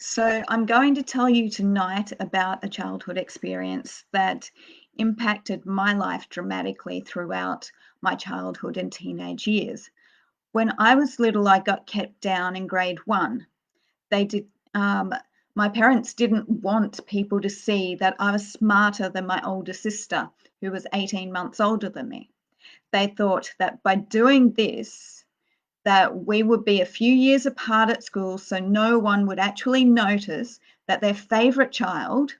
So, I'm going to tell you tonight about a childhood experience that impacted my life dramatically throughout my childhood and teenage years. When I was little, I got kept down in grade one. They did. My parents didn't want people to see that I was smarter than my older sister, who was 18 months older than me. They thought that by doing this, that we would be a few years apart at school, so no one would actually notice that their favorite child,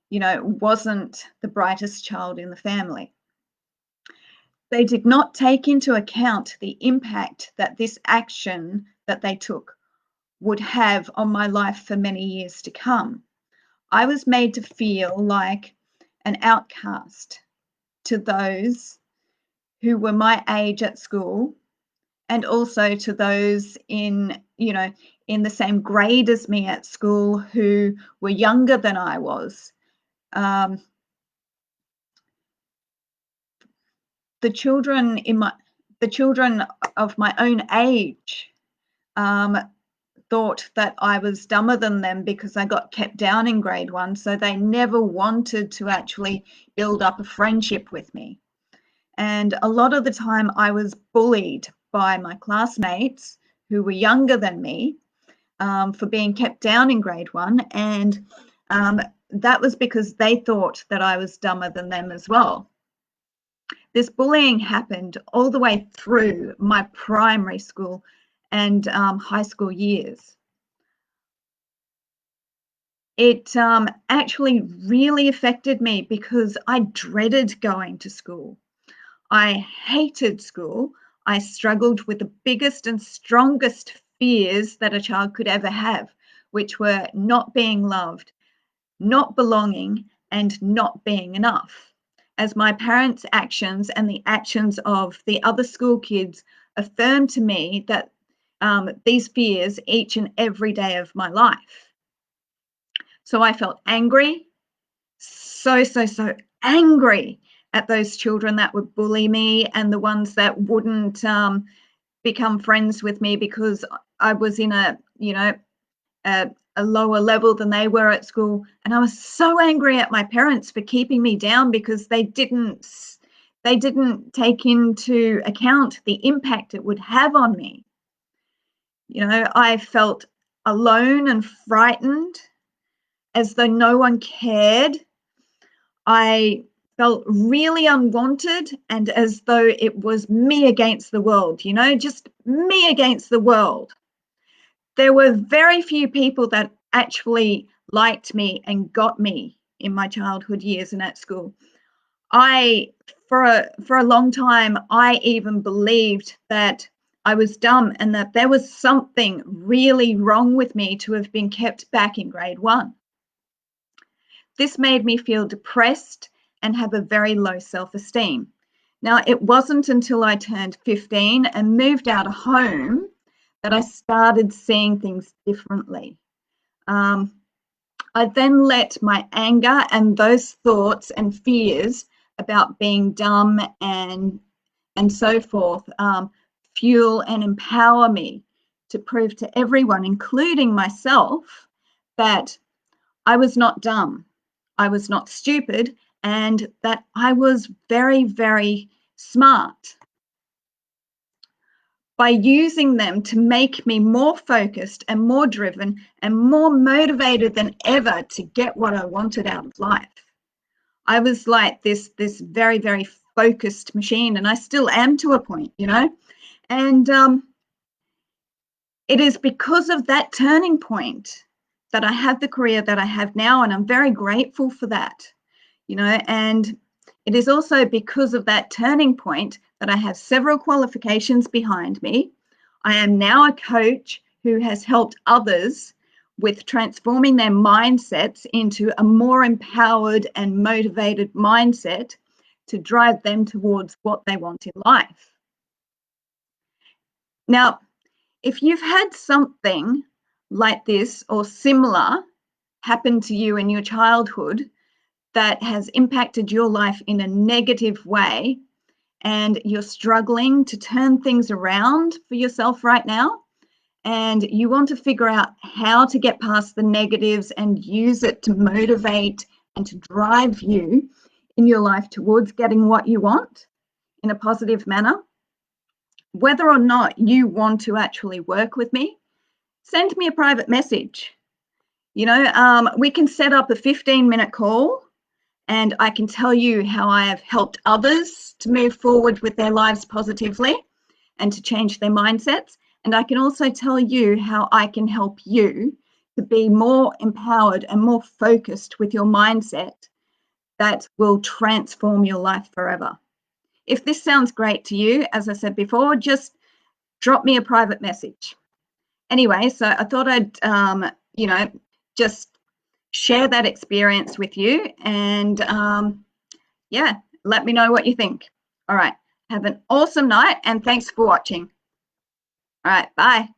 wasn't the brightest child in the family. They did not take into account the impact that this action that they took would have on my life for many years to come. I was made to feel like an outcast to those who were my age at school, and also to those in the same grade as me at school who were younger than I was. The children of my own age thought that I was dumber than them because I got kept down in grade one, so they never wanted to actually build up a friendship with me. And a lot of the time I was bullied by my classmates who were younger than me for being kept down in grade one. And that was because they thought that I was dumber than them as well. This bullying happened all the way through my primary school and high school years. It actually really affected me because I dreaded going to school. I hated school. I struggled with the biggest and strongest fears that a child could ever have, which were not being loved, not belonging, and not being enough, as my parents' actions and the actions of the other school kids affirmed to me that these fears each and every day of my life. So I felt angry, so angry at those children that would bully me and the ones that wouldn't become friends with me because I was in a lower level than they were at school. And I was so angry at my parents for keeping me down because they didn't take into account the impact it would have on me. I felt alone and frightened, as though no one cared. I felt really unwanted and as though it was me against the world, just me against the world. There were very few people that actually liked me and got me in my childhood years and at school. For a long time, I even believed that I was dumb and that there was something really wrong with me to have been kept back in grade one. This made me feel depressed and have a very low self-esteem. Now, it wasn't until I turned 15 and moved out of home that I started seeing things differently. I then let my anger and those thoughts and fears about being dumb and so forth fuel and empower me to prove to everyone, including myself, that I was not dumb, I was not stupid, and that I was very, very smart. By using them to make me more focused and more driven and more motivated than ever to get what I wanted out of life. I was like this very, very focused machine, and I still am to a point, and it is because of that turning point that I have the career that I have now, and I'm very grateful for that, and it is also because of that turning point that I have several qualifications behind me. I am now a coach who has helped others with transforming their mindsets into a more empowered and motivated mindset to drive them towards what they want in life. Now, if you've had something like this or similar happen to you in your childhood that has impacted your life in a negative way, and you're struggling to turn things around for yourself right now, and you want to figure out how to get past the negatives and use it to motivate and to drive you in your life towards getting what you want in a positive manner, whether or not you want to actually work with me, send me a private message. We can set up a 15-minute call, and I can tell you how I have helped others to move forward with their lives positively and to change their mindsets. And I can also tell you how I can help you to be more empowered and more focused with your mindset that will transform your life forever. If this sounds great to you, as I said before, just drop me a private message. Anyway, so I thought I'd, just share that experience with you, and let me know what you think. All right, have an awesome night, and thanks for watching. All right, bye.